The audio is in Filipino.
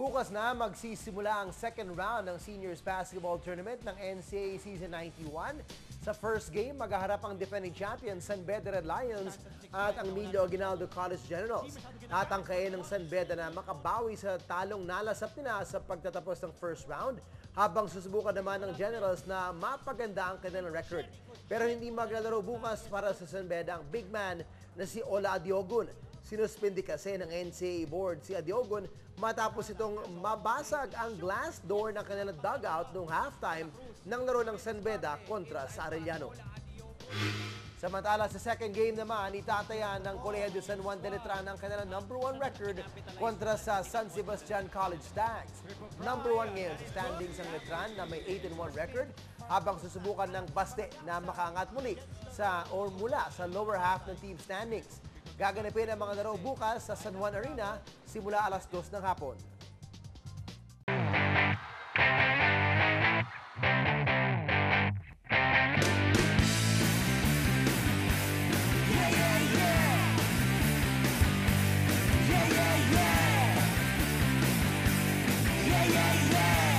Bukas na magsisimula ang second round ng Seniors Basketball Tournament ng NCAA Season 91. Sa first game, maghaharap ang defending champion San Beda Red Lions at ang Emilio Aguinaldo College Generals. Tatangkayin ng San Beda na makabawi sa talong nalasap nila sa pagtatapos ng first round, habang susubukan naman ng Generals na mapaganda ang kanilang record. Pero hindi maglalaro bukas para sa San Beda ang big man na si Ola Adiogun. Sinuspindi kasi ng NCAA board si Adiogun matapos itong mabasag ang glass door ng kanilang dugout noong halftime ng laro ng San Beda kontra sa Arellano. Samantala sa second game naman, itatayan ng Colegio San Juan de Letran ang kanilang #1 record kontra sa San Sebastian College Stags. #1 ngayon sa standings ang Letran na may 8-1 record, habang susubukan ng Baste na makaangat muli mula sa lower half ng team standings. Gaganapin ang mga laro bukas sa San Juan Arena simula alas 2 ng hapon.